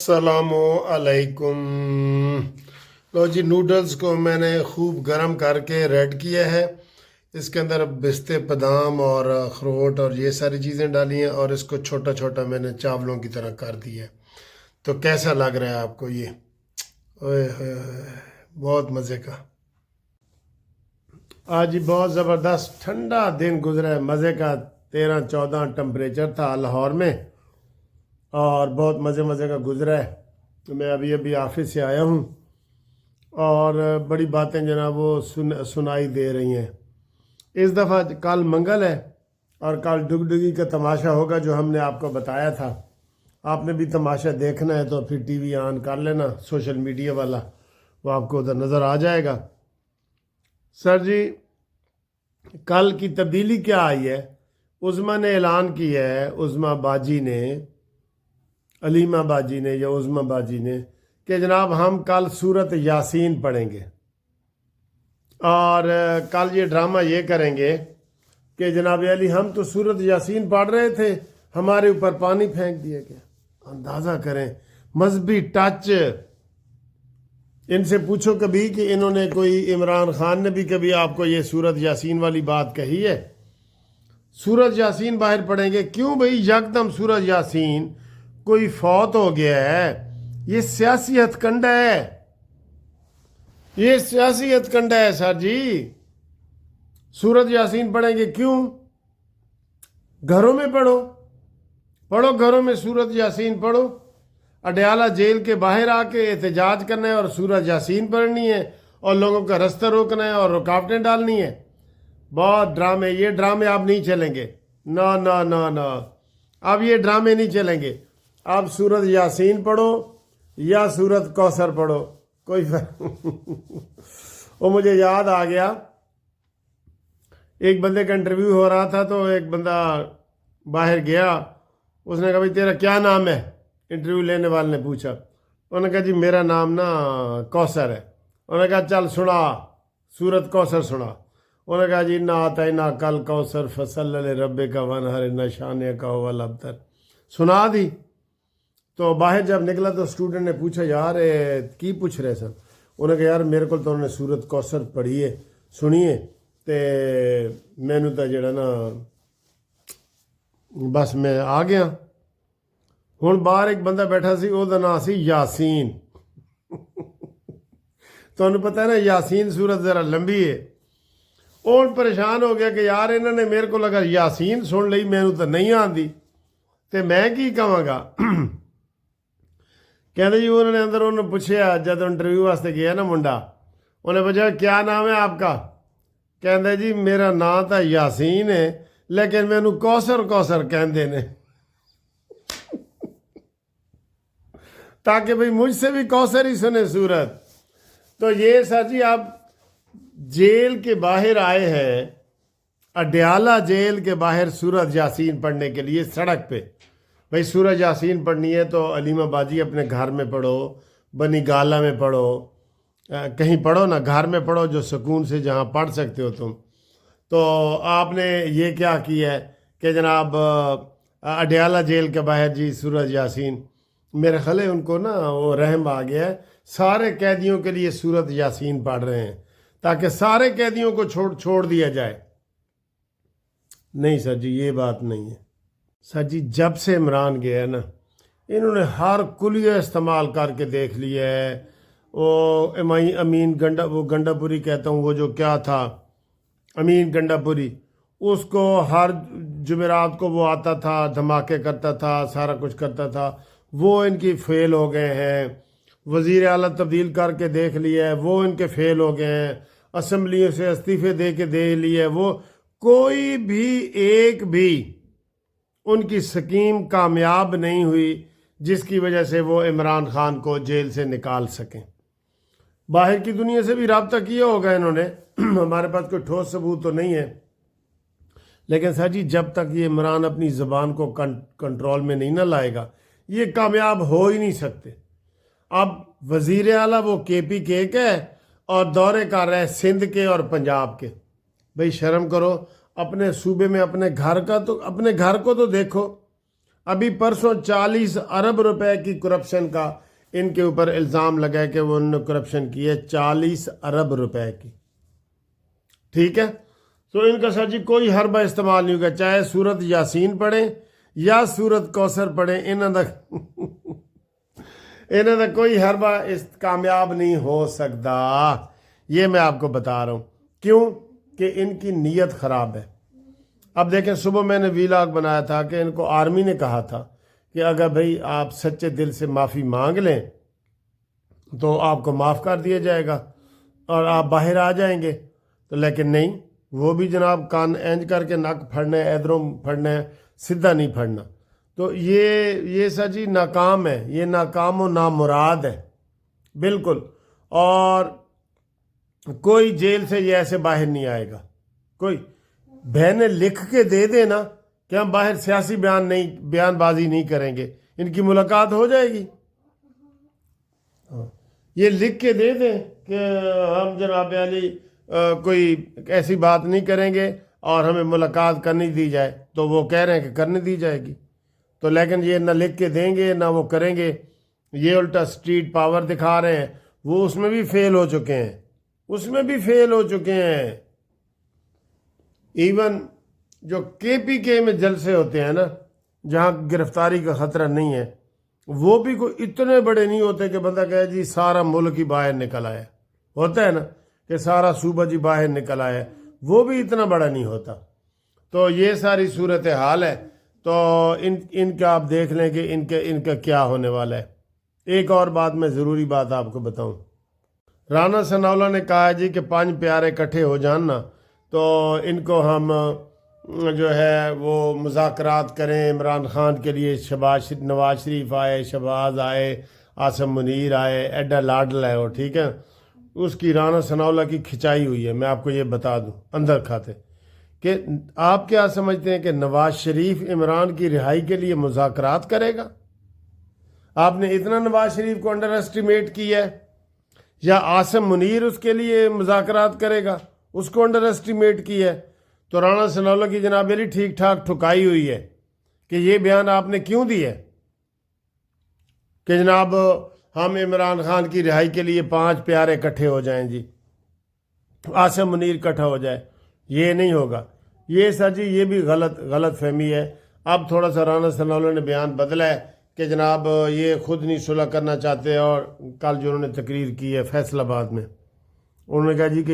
السلام علیکم۔ لو جی، نوڈلز کو میں نے خوب گرم کر کے ریڈ کیا ہے۔ اس کے اندر پستے، بادام اور اخروٹ اور یہ ساری چیزیں ڈالی ہیں، اور اس کو چھوٹا چھوٹا میں نے چاولوں کی طرح کر دیا ہے۔ تو کیسا لگ رہا ہے آپ کو یہ؟ اوئے ہوئے ہوئے، بہت مزے کا۔ آج ہی بہت زبردست ٹھنڈا دن گزرا ہے، مزے کا 13-14 ٹمپریچر تھا لاہور میں، اور بہت مزے کا گزرا ہے۔ تو میں ابھی آفس سے آیا ہوں، اور بڑی باتیں جناب وہ سنائی دے رہی ہیں۔ اس دفعہ کل منگل ہے، اور کل ڈگڈگی کا تماشا ہوگا جو ہم نے آپ کو بتایا تھا۔ آپ نے بھی تماشا دیکھنا ہے تو پھر ٹی وی آن کر لینا، سوشل میڈیا والا، وہ آپ کو ادھر نظر آ جائے گا۔ سر جی، کل کی تبدیلی کیا آئی ہے؟ عظمیٰ نے اعلان کیا ہے، عظمیٰ باجی نے، علیمہ باجی نے یا عظمیٰ باجی نے، کہ جناب ہم کل سورت یاسین پڑھیں گے، اور کل یہ ڈرامہ یہ کریں گے کہ جناب علی ہم تو سورت یاسین پڑھ رہے تھے، ہمارے اوپر پانی پھینک دیا گیا۔ اندازہ کریں مذہبی ٹچ۔ ان سے پوچھو کبھی کہ انہوں نے کوئی، عمران خان نے بھی کبھی آپ کو یہ سورت یاسین والی بات کہی ہے؟ سورت یاسین باہر پڑھیں گے کیوں بھئی؟ یکدم سورت یاسین، کوئی فوت ہو گیا ہے، یہ سیاسی ہتھ کنڈا ہے، یہ سیاسی ہتھ کنڈا ہے سر جی۔ سورت یاسین پڑھیں گے کیوں؟ گھروں میں پڑھو گھروں میں سورت یاسین پڑھو۔ اڈیالہ جیل کے باہر آ کے احتجاج کرنا ہے اور سورت یاسین پڑھنی ہے، اور لوگوں کا رستہ روکنا ہے اور رکاوٹیں ڈالنی ہے۔ بہت ڈرامے، یہ ڈرامے اب نہیں چلیں گے، نا نا نا نا، اب یہ ڈرامے نہیں چلیں گے۔ اب سورت یاسین پڑھو یا سورت کوثر پڑھو، کوئی فرق۔ وہ مجھے یاد آ گیا، ایک بندے کا انٹرویو ہو رہا تھا، تو ایک بندہ باہر گیا، اس نے کہا بھائی تیرا کیا نام ہے؟ انٹرویو لینے والے نے پوچھا، انہوں نے کہا جی میرا نام نا کوثر ہے۔ انہوں نے کہا چل سنا سورت کوثر سنا۔ انہوں نے کہا جی نا اعطیناک کل کوثر فصلی لربک وانحر ان شانئک ھو الابتر، سنا دی۔ تو باہر جب نکلا تو اسٹوڈنٹ نے پوچھا یار کی پوچھ رہے سن؟ انہوں نے کہا یار میرے کو تو انہوں نے سورت کوثر پڑھی ہے، سنی ہے، تے مینوں تو جڑا نا بس میں آ گیا۔ ہن باہر ایک بندہ بیٹھا سی، وہ نام سی یاسین۔ تمہیں پتہ ہے نا یاسین سورت ذرا لمبی ہے۔ اور پریشان ہو گیا کہ یار انہوں نے میرے کو لگا یاسین سن لئی، مینوں تو نہیں آندی، تے میں کی کہاں گا۔ کہتے جی انہوں نے اندر انہوں نے پوچھا، جب انٹرویو واسطے گیا نا منڈا، انہیں پوچھا کیا نام ہے آپ کا؟ کہتے جی میرا نام تو یاسین ہے، لیکن مینوں کوثر کہندے نے، تاکہ بھئی مجھ سے بھی کوثر ہی سنے سورت۔ تو یہ سر جی آپ جیل کے باہر آئے ہیں، اڈیالہ جیل کے باہر سورت یاسین پڑھنے کے لیے سڑک پہ۔ بھئی سورت یاسین پڑھنی ہے تو علیمہ باجی اپنے گھر میں پڑھو، بنی گالہ میں پڑھو، کہیں پڑھو نا، گھر میں پڑھو جو سکون سے جہاں پڑھ سکتے ہو تم۔ تو آپ نے یہ کیا کیا ہے کہ جناب اڈیالہ جیل کے باہر جی سورت یاسین، میرے خیال ہے ان کو نا وہ رحم آ گیا ہے، سارے قیدیوں کے لیے سورت یاسین پڑھ رہے ہیں تاکہ سارے قیدیوں کو چھوڑ دیا جائے۔ نہیں سر جی یہ بات نہیں ہے۔ سر جی جب سے عمران گیا ہے نا، انہوں نے ہر کلیہ استعمال کر کے دیکھ لیا ہے۔ وہ امین گنڈا پوری کہتا ہوں، وہ جو کیا تھا امین گنڈا پوری، اس کو ہر جمعرات کو وہ آتا تھا، دھماکے کرتا تھا، سارا کچھ کرتا تھا، وہ ان کی فیل ہو گئے ہیں۔ وزیر اعلیٰ تبدیل کر کے دیکھ لیا ہے، وہ ان کے فیل ہو گئے ہیں۔ اسمبلیوں سے استعفے دے کے دے لیے، وہ کوئی بھی ایک بھی ان کی سکیم کامیاب نہیں ہوئی جس کی وجہ سے وہ عمران خان کو جیل سے نکال سکیں۔ باہر کی دنیا سے بھی رابطہ کیا ہوگا انہوں نے، ہمارے پاس کوئی ٹھوس ثبوت تو نہیں ہے، لیکن سر جی جب تک یہ عمران اپنی زبان کو کنٹرول میں نہیں نہ لائے گا، یہ کامیاب ہو ہی نہیں سکتے۔ اب وزیر اعلیٰ وہ KP کے ہے، اور دورے کر رہے ہیں سندھ کے اور پنجاب کے۔ بھئی شرم کرو، اپنے صوبے میں اپنے گھر کو تو دیکھو۔ ابھی پرسوں 40 ارب روپے کی کرپشن کا ان کے اوپر الزام لگا ہے کہ وہ انہوں نے کرپشن کی ہے 40 ارب روپے کی. ٹھیک ہے. تو ان کا سر جی کوئی حربہ استعمال نہیں ہوگا، چاہے سورت یاسین پڑھیں یا سورت کوثر پڑھیں، انہوں نے کوئی حربہ کامیاب نہیں ہو سکتا. یہ میں آپ کو بتا رہا ہوں. کیوں؟ کہ ان کی نیت خراب ہے. اب دیکھیں، صبح میں نے ویلاگ بنایا تھا کہ ان کو آرمی نے کہا تھا کہ اگر بھائی آپ سچے دل سے معافی مانگ لیں تو آپ کو معاف کر دیا جائے گا اور آپ باہر آ جائیں گے. تو لیکن نہیں، وہ بھی جناب کان اینج کر کے نک پھڑنا ہے، ادھروں پھڑنا ہے، سیدھا نہیں پھڑنا. تو یہ سر جی ناکام ہے، یہ ناکام و نامراد ہے بالکل. اور کوئی جیل سے یہ ایسے باہر نہیں آئے گا. کوئی بہنیں لکھ کے دے دے نا کہ ہم باہر سیاسی بیان بازی نہیں کریں گے، ان کی ملاقات ہو جائے گی. یہ لکھ کے دے دیں کہ ہم جناب علی کوئی ایسی بات نہیں کریں گے اور ہمیں ملاقات کرنی دی جائے، تو وہ کہہ رہے ہیں کہ کرنے دی جائے گی. تو لیکن یہ نہ لکھ کے دیں گے نہ وہ کریں گے. یہ الٹا اسٹریٹ پاور دکھا رہے ہیں. وہ اس میں بھی فیل ہو چکے ہیں. ایون جو KPK میں جلسے ہوتے ہیں نا، جہاں گرفتاری کا خطرہ نہیں ہے، وہ بھی کوئی اتنے بڑے نہیں ہوتے کہ بندہ کہے جی سارا ملک ہی باہر نکل آیا. ہوتا ہے نا کہ سارا صوبہ جی باہر نکل آیا، وہ بھی اتنا بڑا نہیں ہوتا. تو یہ ساری صورتحال ہے. تو ان کا آپ دیکھ لیں کہ ان کا کیا ہونے والا ہے. ایک اور بات میں ضروری بات آپ کو بتاؤں. رانا ثناءاللہ نے کہا جی کہ 5 پیارے اکٹھے ہو جاننا تو ان کو ہم جو ہے وہ مذاکرات کریں. عمران خان کے لیے نواز شریف آئے، شہباز آئے، عاصم منیر آئے، ایڈا لاڈل ہے وہ. ٹھیک ہے. اس کی رانا ثناءاللہ کی کھچائی ہوئی ہے. میں آپ کو یہ بتا دوں اندر کھاتے کہ آپ کیا سمجھتے ہیں کہ نواز شریف عمران کی رہائی کے لیے مذاکرات کرے گا؟ آپ نے اتنا نواز شریف کو انڈر اسٹیمیٹ کیا ہے؟ یا عاصم منیر اس کے لیے مذاکرات کرے گا، اس کو انڈر اسٹیمیٹ کیا ہے؟ تو رانا ثناءاللہ کی جناب علی ٹھیک ٹھاک ٹھکائی ہوئی ہے کہ یہ بیان آپ نے کیوں دیا ہے کہ جناب ہم عمران خان کی رہائی کے لیے 5 پیارے اکٹھے ہو جائیں جی، عاصم منیر اکٹھا ہو جائے. یہ نہیں ہوگا. یہ سر جی یہ بھی غلط فہمی ہے. اب تھوڑا سا رانا ثناءاللہ نے بیان بدلا ہے کہ جناب یہ خود نہیں صلح کرنا چاہتے. اور کل جو انہوں نے تقریر کی ہے فیصل آباد میں، انہوں نے کہا جی کہ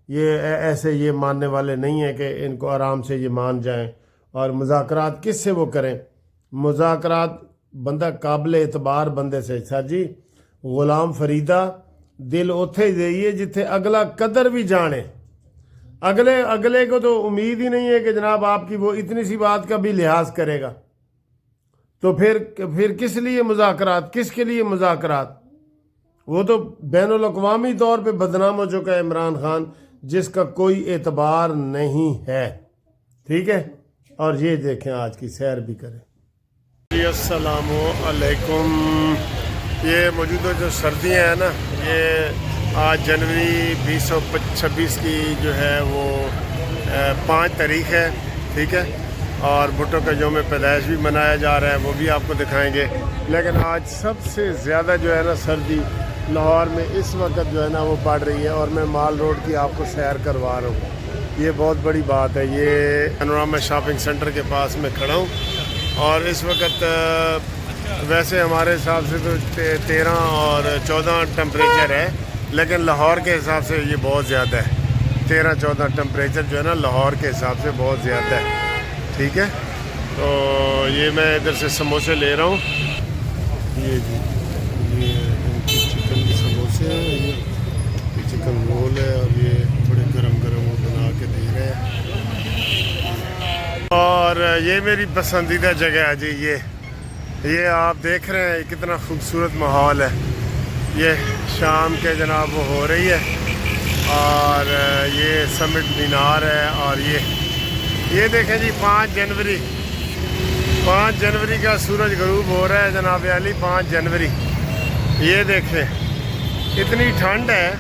یہ ایسے یہ ماننے والے نہیں ہیں کہ ان کو آرام سے یہ مان جائیں. اور مذاکرات کس سے وہ کریں؟ مذاکرات بندہ قابل اعتبار بندے سے. سر جی غلام فریدہ دل اوتھے دئیے جتھے اگلا قدر بھی جانے. اگلے کو تو امید ہی نہیں ہے کہ جناب آپ کی وہ اتنی سی بات کا بھی لحاظ کرے گا. تو پھر کس لیے مذاکرات؟ کس کے لیے مذاکرات؟ وہ تو بین الاقوامی طور پہ بدنام ہو چکا ہے عمران خان، جس کا کوئی اعتبار نہیں ہے. ٹھیک ہے. اور یہ دیکھیں آج کی سیر بھی کریں. السلام علیکم. یہ موجودہ جو سردیاں ہیں نا، یہ آج جنوری 2026 کی جو ہے وہ 5 تاریخ ہے. ٹھیک ہے. اور بھٹو کا یوم پیدائش بھی منایا جا رہا ہے، وہ بھی آپ کو دکھائیں گے. لیکن آج سب سے زیادہ جو ہے نا سردی لاہور میں اس وقت جو ہے نا وہ پڑ رہی ہے. اور میں مال روڈ کی آپ کو سیر کروا رہا ہوں. یہ بہت بڑی بات ہے. یہ پینورما شاپنگ سینٹر کے پاس میں کھڑا ہوں. اور اس وقت ویسے ہمارے حساب سے تو 13 اور 14 ٹمپریچر ہے، لیکن لاہور کے حساب سے یہ بہت زیادہ ہے. 13-14 ٹمپریچر جو ہے نا لاہور کے حساب سے بہت زیادہ ہے. ٹھیک ہے. تو یہ میں ادھر سے سموسے لے رہا ہوں. یہ جی یہ ان کی چکن کے سموسے ہیں، یہ چکن رول ہے، اور یہ بڑے گرم وہ بنا کے دے رہے ہیں. اور یہ میری پسندیدہ جگہ ہے جی. یہ آپ دیکھ رہے ہیں کتنا خوبصورت ماحول ہے. یہ شام کے جناب وہ ہو رہی ہے، اور یہ سمٹ مینار ہے. اور یہ دیکھیں جی 5 جنوری کا سورج غروب ہو رہا ہے جناب علی. 5 جنوری. یہ دیکھیں اتنی ٹھنڈ ہے،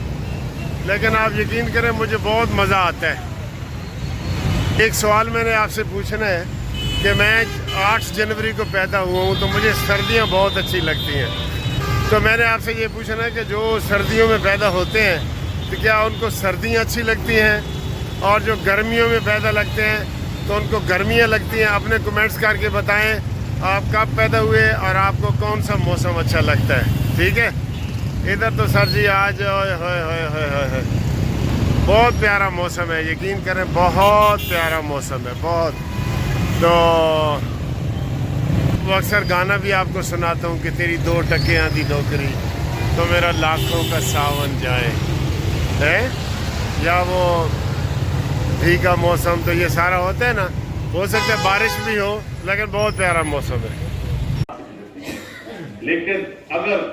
لیکن آپ یقین کریں مجھے بہت مزہ آتا ہے. ایک سوال میں نے آپ سے پوچھنا ہے کہ میں 8 جنوری کو پیدا ہوا ہوں، تو مجھے سردیاں بہت اچھی لگتی ہیں. تو میں نے آپ سے یہ پوچھنا ہے کہ جو سردیوں میں پیدا ہوتے ہیں تو کیا ان کو سردیاں اچھی لگتی ہیں، اور جو گرمیوں میں پیدا لگتے ہیں تو ان کو گرمیاں لگتی ہیں؟ اپنے کمنٹس کر کے بتائیں آپ کب پیدا ہوئے اور آپ کو کون سا موسم اچھا لگتا ہے. ٹھیک ہے. ادھر تو سر جی آج بہت پیارا موسم ہے، یقین کریں بہت پیارا موسم ہے، بہت. تو وہ اکثر گانا بھی آپ کو سناتا ہوں کہ تیری 2 ٹکیاں دی نوکری تو میرا لاکھوں کا ساون جائے ہے، یا وہ بھیگا موسم. تو یہ سارا ہوتا ہے نا، ہو سکتا ہے بارش بھی ہو لیکن بہت پیارا موسم ہے. لیکن اگر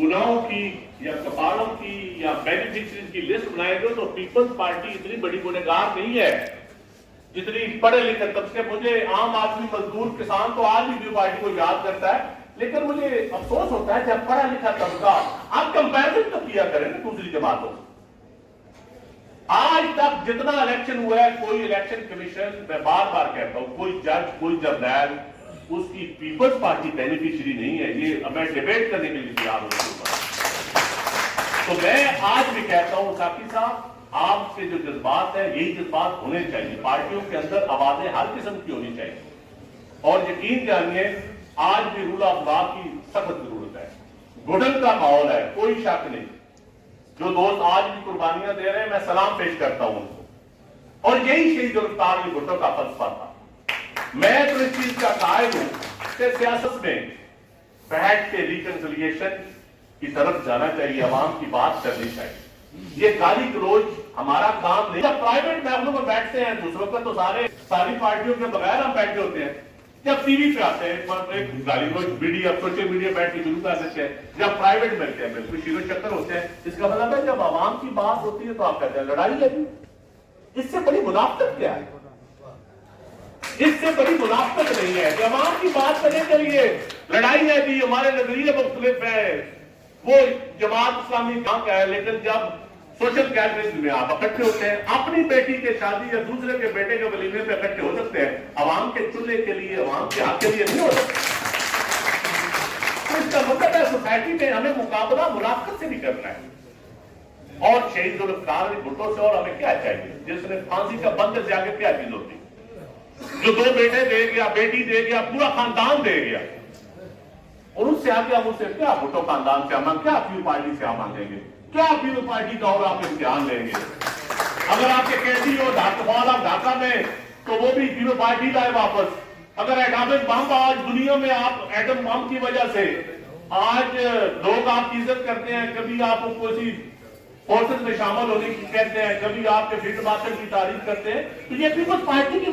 گناہوں کی یا کفاروں کی یا بینیفیشریز کی لسٹ بنائے گے تو پیپلز پارٹی اتنی بڑی گنہگار نہیں ہے جتنی پڑھے لکھے طبقے. مجھے عام آدمی مزدور کسان تو آج بھی پارٹی کو یاد کرتا ہے، لیکن مجھے افسوس ہوتا ہے جب پڑھا لکھا طبقہ آپ کمپیرزن تو کیا کریں نا دوسری جماعتوں. آج تک جتنا الیکشن ہوا ہے، کوئی الیکشن کمیشن، میں بار بار کہتا ہوں، کوئی جج، کوئی جرنیل اس کی پیپلز پارٹی بینیفیشری نہیں ہے. یہ میں ڈیبیٹ کرنے کے لیے تیار ہوں. تو میں آج بھی کہتا ہوں ساقی صاحب، آپ کے جو جذبات ہیں یہی جذبات ہونے چاہیے. پارٹیوں کے اندر آوازیں ہر قسم کی ہونی چاہیے، اور یقین جانیے آج بھی رول آف لا کی سخت ضرورت ہے. گھٹن کا ماحول ہے، کوئی شک نہیں. جو دوست آج بھی قربانیاں دے رہے ہیں میں سلام پیش کرتا ہوں ان کو. اور یہی شہید ذوالفقار علی بھٹو کا فلسفہ تھا. میں تو اس چیز کا قائل ہوں کہ سیاست میں بیٹھ کے ریکنسیلیشن کی طرف جانا چاہیے، عوام کی بات کرنی چاہیے. یہ گالی گلوچ ہمارا کام نہیں. جب پرائیویٹ محفلوں میں بیٹھتے ہیں دوسروں کا تو ساری پارٹیوں کے بغیر ہم بیٹھے ہوتے ہیں. جب ٹی وی پہ آتے ہیں گالی گلوچ میڈیا، سوشل میڈیا بیٹھ کے شروع کر دیتے ہیں. جب پرائیویٹ ملتے ہیں بالکل شیر و شکر ہوتے ہیں. اس کا مطلب ہے جب عوام کی بات ہوتی ہے تو آپ کہتے ہیں لڑائی ہے. اس سے بڑی منافقت کیا ہے؟ اس سے بڑی منافقت نہیں ہے کہ عوام کی بات کرنے کے لیے لڑائی ہے. بھی ہمارے نظریے مختلف ہے، وہ جماعت اسلامی کہاں کا ہے، لیکن جب سوشل گیدرنگ میں آپ اکٹھے ہوتے ہیں، اپنی بیٹی کے شادی یا دوسرے کے بیٹے کے ولیمے پہ اکٹھے ہو سکتے ہیں، عوام کے چولہے کے لیے، عوام کے حق کے لیے نہیں ہو سکتے. اس کا مطلب ہے سوسائٹی میں ہمیں مقابلہ منافقت سے بھی کرنا ہے. اور شہید ذوالفقار علی بھٹو سے اور ہمیں کیا چاہیے؟ جس نے پھانسی کا بند سے آگے کیا چیز ہوتی، جو 2 بیٹے دے گیا، بیٹی دے گیا، پورا خاندان دے گیا. اور اس سے آگے ہم اسے کیا بھٹو خاندان سے ہم کیا پیپل پارٹی سے ہم مانگیں گے؟ کیا پیپل پارٹی کا اور آپ امتحان لیں گے؟ اگر آپ کے قیدی ہو ڈھاکہ میں تو وہ بھی پیپل پارٹی کا ہے واپس. اگر ایٹامک بم آج دنیا میں آپ ایٹم بم کی وجہ سے آج لوگ آپ کی عزت کرتے ہیں، کبھی آپ کو کسی فورسز میں شامل ہونے کی کہتے ہیں، کبھی آپ کے فیلڈ مارشل کی تعریف کرتے ہیں، تو یہ پیپلز پارٹی کی